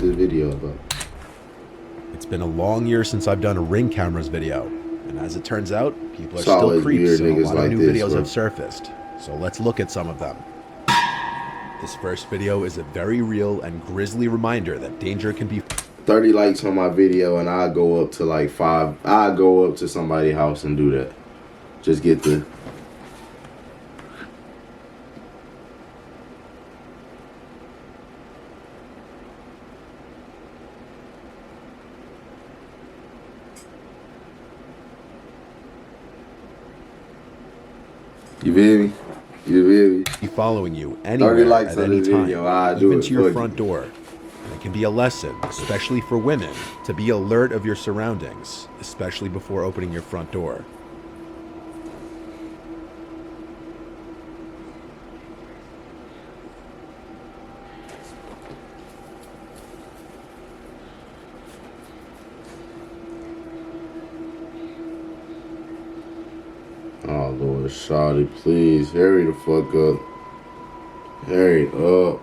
this video about? It's been a long year since I've done a Ring cameras video, and as it turns out, people are It's still always creeps weird and a niggas lot like of new this, videos bro. have surfaced. So let's look at some of them. This first video is a very real and grisly reminder that danger can be 30 likes on my video and I go up to like 5. I go up to somebody's house and do that. Just get the... You feel me? You feel me? following you 30 anywhere likes at on any this time, video, I do even it to your for front you. door. And it can be a lesson, especially for women, to be alert of your surroundings, especially before opening your front door. Oh Lord, shawty, please hurry the fuck up. Hurry up.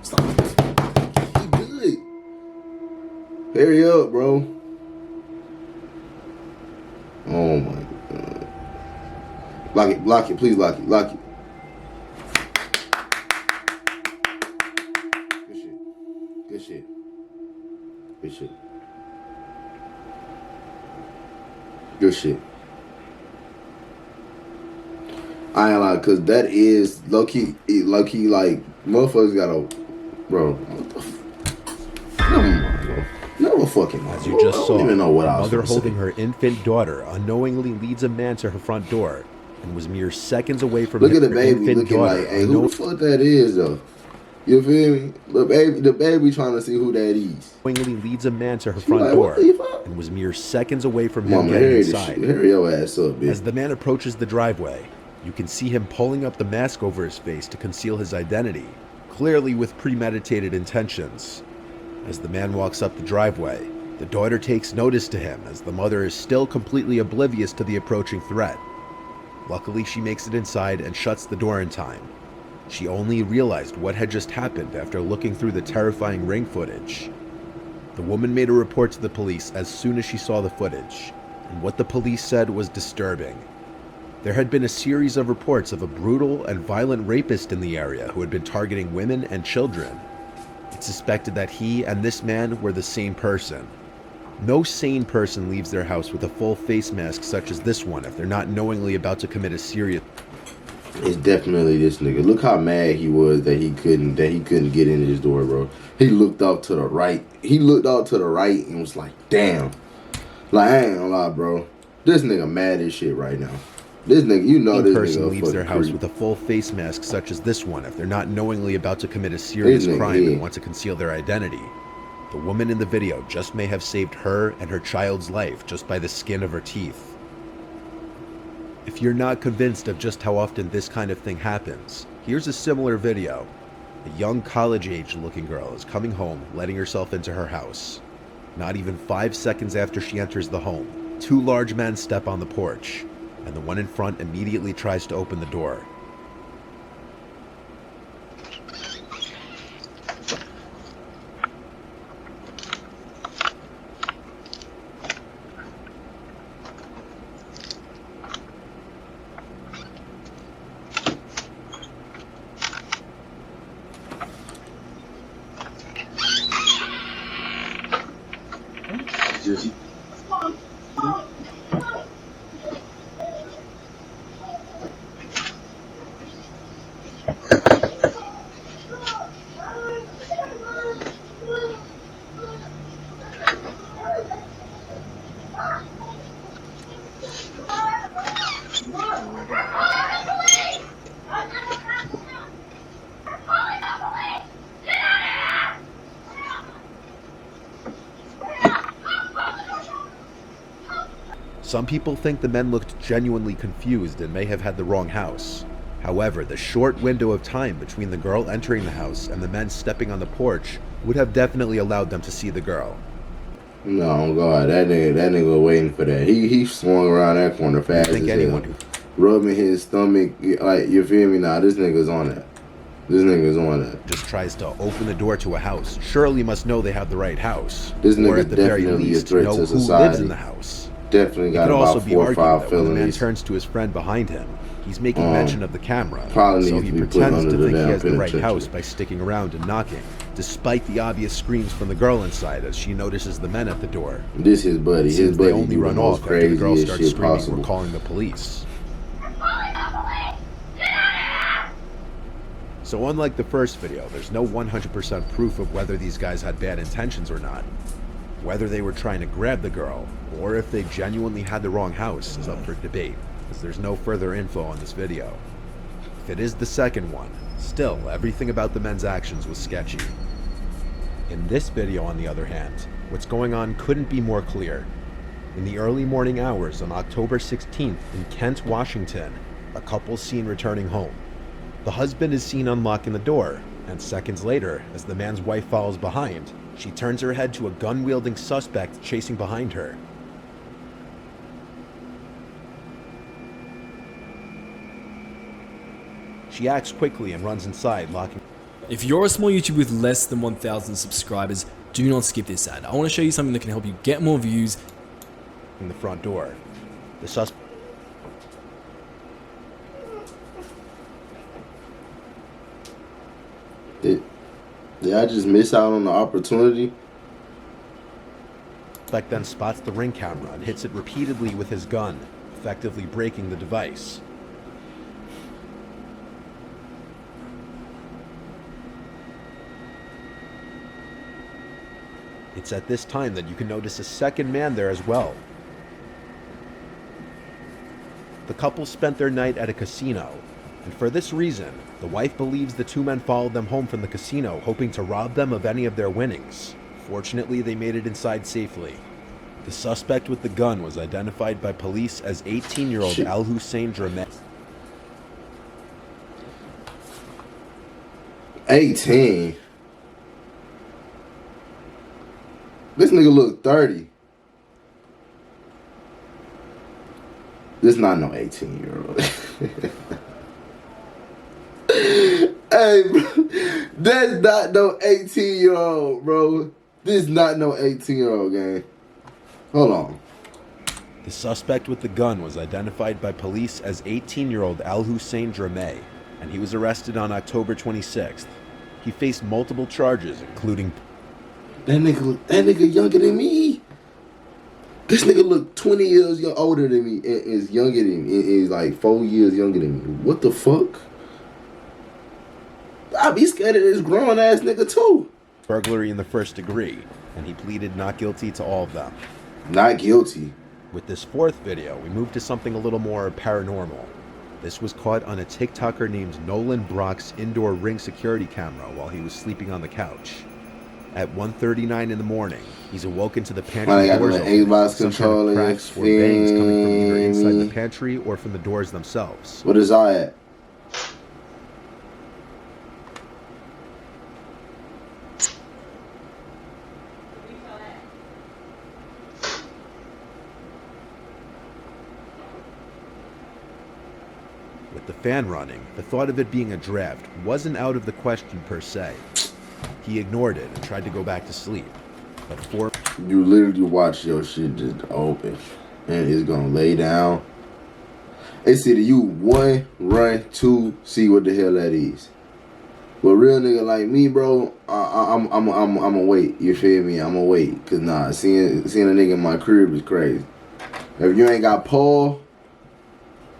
Stop. You good. Hurry up, bro. Oh my god. Lock it, please lock it. Good shit. I ain't like, cause that is low key, like motherfuckers gotta, bro. What the never mind, bro. Never fucking mind. As you just I saw, don't even know what a I was mother gonna holding say. her infant daughter unknowingly leads a man to her front door and was mere seconds away from Look at the her baby infant looking daughter. like, hey, who the fuck that is though? You feel me? The baby trying to see who that is. Unknowingly leads a man to her She front like, door what the fuck? and was mere seconds away from him Mama, getting hurry inside. hurry your ass up, bitch. As the man approaches the driveway, you can see him pulling up the mask over his face to conceal his identity, clearly with premeditated intentions. As the man walks up the driveway, the daughter takes notice to him as the mother is still completely oblivious to the approaching threat. Luckily, she makes it inside and shuts the door in time. She only realized what had just happened after looking through the terrifying Ring footage. The woman made a report to the police as soon as she saw the footage, and what the police said was disturbing. There had been a series of reports of a brutal and violent rapist in the area who had been targeting women and children. It's suspected that he and this man were the same person. No sane person leaves their house with a full face mask such as this one if they're not knowingly about to commit a serious... It's definitely this nigga. Look how mad he was that he couldn't get in his door, bro. He looked off to the right. And was like, damn. Like, I ain't gonna lie, bro. This nigga mad as shit right now. This nigga, you know, this person nigga leaves their house creep. with a full face mask such as this one if they're not knowingly about to commit a serious crime and want to conceal their identity. The woman in the video just may have saved her and her child's life just by the skin of her teeth. If you're not convinced of just how often this kind of thing happens, here's a similar video. A young college-age looking girl is coming home, letting herself into her house. Not even 5 seconds after she enters the home, 2 large men step on the porch, and the one in front immediately tries to open the door. Some people think the men looked genuinely confused and may have had the wrong house. However, the short window of time between the girl entering the house and the men stepping on the porch would have definitely allowed them to see the girl. No, God, that nigga was waiting for that. He swung around that corner fast as hell. Rubbing his stomach, like, you feel me? Nah, this nigga's on that. This nigga's on that. Just tries to open the door to a house. Surely must know they have the right house. This or nigga at the very definitely a least threat know to who society. lives in the house. Definitely It got could also about be 4 or argued 5 that when the man felonies. turns to his friend behind him, he's making mention of the camera, Probably so needs he to be put pretends under to the think he damn has the right penitentiary. house by sticking around and knocking, despite the obvious screams from the girl inside as she notices the men at the door. This his buddy. It His seems they buddy only do the run most off after the girl craziest starts shit screaming, possible. "We're calling the police." So unlike the first video, there's no 100% proof of whether these guys had bad intentions or not. Whether they were trying to grab the girl, or if they genuinely had the wrong house is up for debate, as there's no further info on this video. If it is the second one, still, everything about the men's actions was sketchy. In this video, on the other hand, what's going on couldn't be more clear. In the early morning hours on October 16th in Kent, Washington, a couple's seen returning home. The husband is seen unlocking the door, and seconds later, as the man's wife follows behind, she turns her head to a gun-wielding suspect chasing behind her. She acts quickly and runs inside, locking. If you're a small YouTuber with less than 1,000 subscribers, do not skip this ad. I want to show you something that can help you get more views. In the front door. The suspect. Did I just miss out on the opportunity? Suspect then spots the ring camera and hits it repeatedly with his gun, effectively breaking the device. It's at this time that you can notice a second man there as well. The couple spent their night at a casino, and for this reason, the wife believes the two men followed them home from the casino, hoping to rob them of any of their winnings. Fortunately, they made it inside safely. The suspect with the gun was identified by police as 18-year-old Al Hussein Drameh. 18. This nigga look 30. This not no 18-year-old. Hey, bro, that's not no 18-year-old, bro. This not no 18-year-old, gang. Hold on. The suspect with the gun was identified by police as 18-year-old Al Hussein Drameh, and he was arrested on October 26th. He faced multiple charges, including... That nigga younger than me. This nigga look 20 years older than me and is younger than me. Is like 4 years younger than me. What the fuck? I'd be scared of this grown ass nigga too. burglary in the first degree, and he pleaded not guilty to all of them. Not guilty. With this fourth video, we move to something a little more paranormal. This was caught on a TikToker named Nolan Brock's indoor Ring security camera while he was sleeping on the couch. At 1:39 in the morning, he's awoken to the pantry doors open, Xbox some kind controller, of cracks or bangs coming from either inside the pantry or from the doors themselves. What is I at? With the fan running, the thought of it being a draft wasn't out of the question per se. He ignored it and tried to go back to sleep. But you literally watch your shit just open and it's gonna lay down. It's either you one, run, two, see what the hell that is. But real nigga like me, bro, I'm wait. You feel me? I'ma wait. Cause nah, seeing a nigga in my crib is crazy. If you ain't got Paul,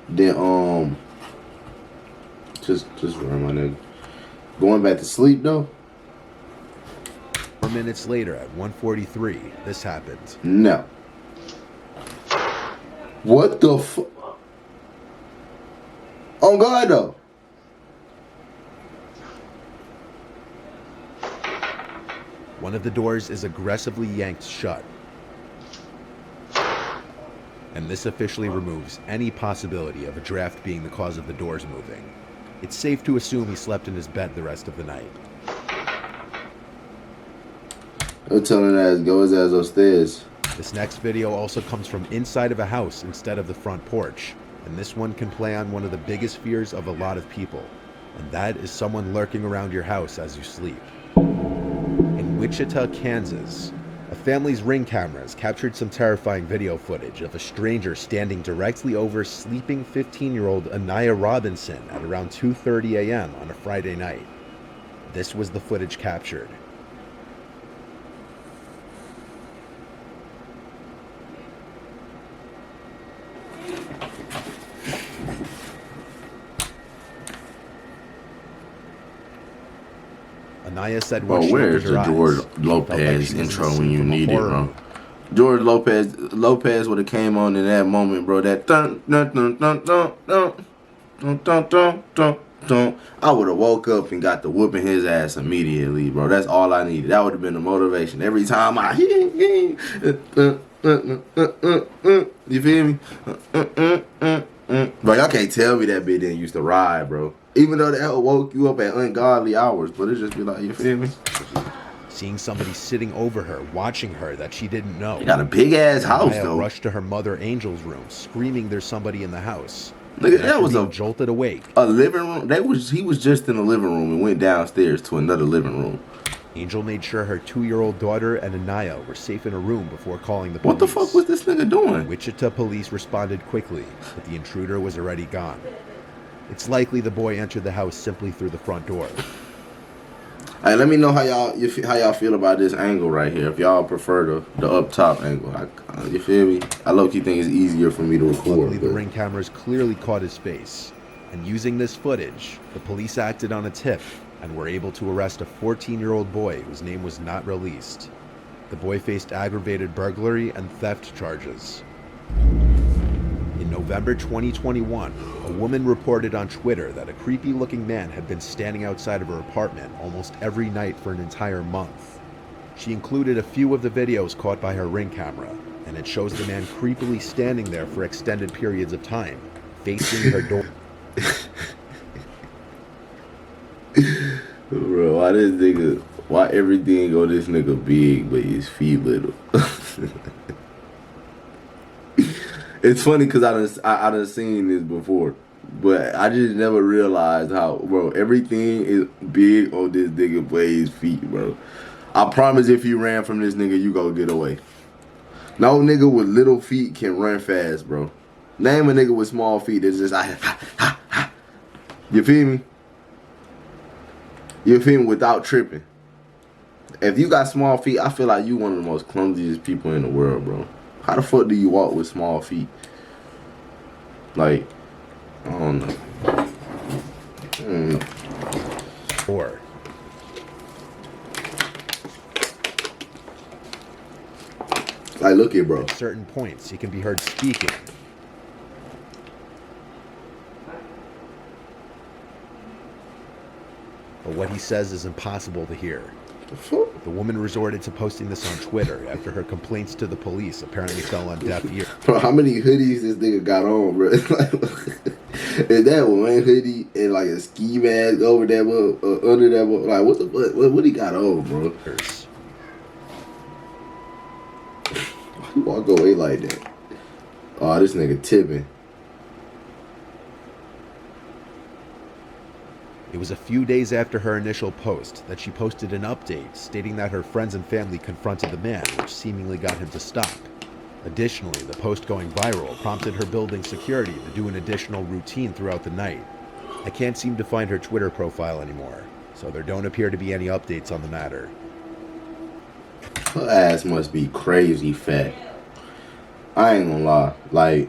then just run, my nigga. Going back to sleep though. 4 minutes later, at 1:43, this happened. No. What the fuck? On God though. One of the doors is aggressively yanked shut. And this officially removes any possibility of a draft being the cause of the doors moving. It's safe to assume he slept in his bed the rest of the night. I'm telling that go his ass upstairs. This next video also comes from inside of a house instead of the front porch, and this one can play on one of the biggest fears of a lot of people. and that is someone lurking around your house as you sleep. In Wichita, Kansas, a family's Ring cameras captured some terrifying video footage of a stranger standing directly over sleeping 15-year-old Anaya Robinson at around 2:30 a.m. on a Friday night. This was the footage captured. Anaya said when Bro, she where's opened her the George eyes, she felt Lopez she was in intro the when scene you from a need it, horror bro? movie. George Lopez would have came on in that moment, bro. That dun dun dun dun dun dun dun dun dun dun dun. I would have woke up and got the whooping his ass immediately, bro. That's all I needed. That would have been the motivation. Every time I you feel me? Bro, y'all can't tell me that bitch didn't used to ride, bro. Even though that woke you up at ungodly hours, but it just be like, you feel me? Seeing somebody sitting over her, watching her that she didn't know. You got a big ass house, Anaya though. rushed to her mother Angel's room, screaming there's somebody in the house. Nigga, And that after was being jolted awake. a living room. He was just in the living room and went downstairs to another living room. Angel made sure her 2-year-old daughter and Anaya were safe in a room before calling the police. What the fuck was this nigga doing? Wichita police responded quickly, but the intruder was already gone. It's likely the boy entered the house simply through the front door. Hey, let me know how y'all feel about this angle right here. If y'all prefer the up top angle, you feel me? I low-key think it's easier for me to record. Luckily, the Ring cameras clearly caught his face, and using this footage, the police acted on a tip and were able to arrest a 14-year-old boy whose name was not released. The boy faced aggravated burglary and theft charges. In November 2021, a woman reported on Twitter that a creepy-looking man had been standing outside of her apartment almost every night for an entire month. She included a few of the videos caught by her Ring camera, and it shows the man creepily standing there for extended periods of time, facing her door. Bro, why everything on this nigga big but his feet little? It's funny because I done seen this before, but I just never realized how, bro, everything is big on this nigga but his feet, bro. I promise if you ran from this nigga, you go get away. No nigga with little feet can run fast, bro. Name a nigga with small feet that's just you feel me? You feel me? Without tripping. If you got small feet, I feel like you one of the most clumsiest people in the world, bro. How the fuck do you walk with small feet? Like, I don't know. Or like, look here, bro. at certain points, he can be heard speaking. But what he says is impossible to hear. The fuck? The woman resorted to posting this on Twitter after her complaints to the police apparently fell on deaf ears. Bro, how many hoodies this nigga got on, bro? Is that one hoodie and like a ski mask over that one, under that one? Like, what the fuck? What he got on, bro? Why you walk away like that? Oh, this nigga tipping. It was a few days after her initial post that she posted an update stating that her friends and family confronted the man, which seemingly got him to stop. Additionally, the post going viral prompted her building security to do an additional routine throughout the night. I can't seem to find her Twitter profile anymore, so there don't appear to be any updates on the matter. Her ass must be crazy fat. I ain't gonna lie. Like,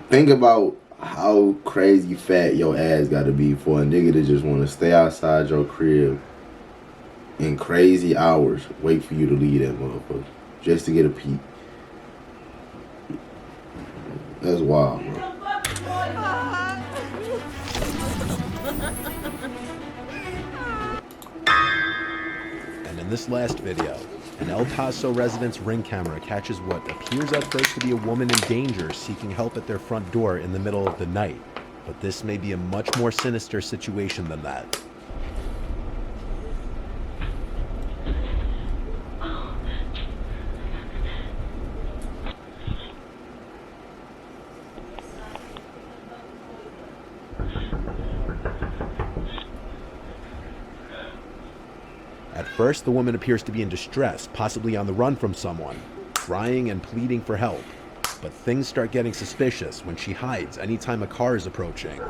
think about how crazy fat your ass gotta be for a nigga to just want to stay outside your crib in crazy hours, wait for you to leave that motherfucker just to get a peek. That's wild, bro. And in this last video, an El Paso resident's Ring camera catches what appears at first to be a woman in danger seeking help at their front door in the middle of the night. But this may be a much more sinister situation than that. first, the woman appears to be in distress, possibly on the run from someone, crying and pleading for help. But things start getting suspicious when she hides anytime a car is approaching.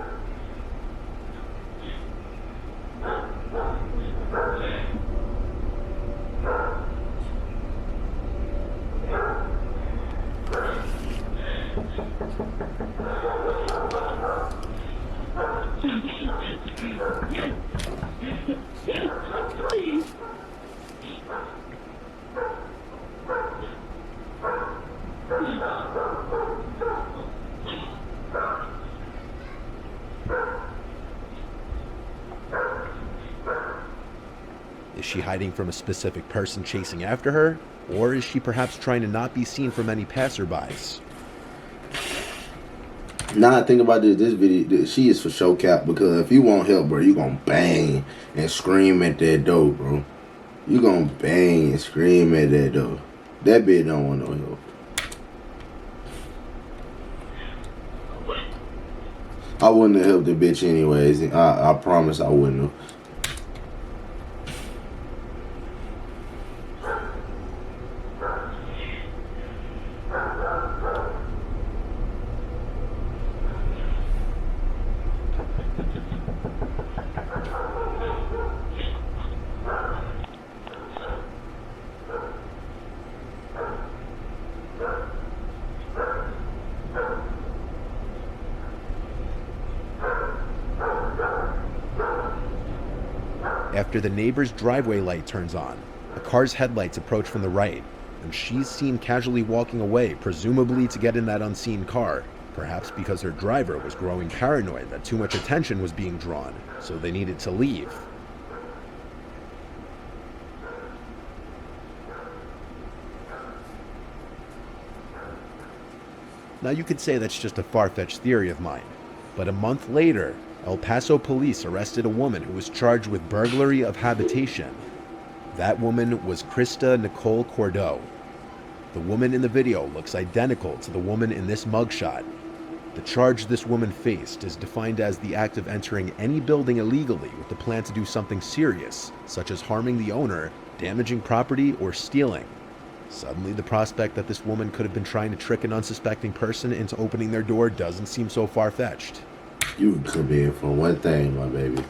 Is she hiding from a specific person chasing after her? Or is she perhaps trying to not be seen from any passerbys? Now I think about this video, she is for show cap, because if you want help, bro, you gonna bang and scream at that door, bro. You gonna bang and scream at that door. That bitch don't want no help. I wouldn't have helped the bitch anyways. I promise I wouldn't have. After the neighbor's driveway light turns on, a car's headlights approach from the right, and she's seen casually walking away, presumably to get in that unseen car, perhaps because her driver was growing paranoid that too much attention was being drawn, so they needed to leave. Now you could say that's just a far-fetched theory of mine, but a month later, El Paso police arrested a woman who was charged with burglary of habitation. That woman was Krista Nicole Cordeaux. The woman in the video looks identical to the woman in this mugshot. The charge this woman faced is defined as the act of entering any building illegally with the plan to do something serious, such as harming the owner, damaging property, or stealing. Suddenly, the prospect that this woman could have been trying to trick an unsuspecting person into opening their door doesn't seem so far-fetched. You come in for one thing, my baby.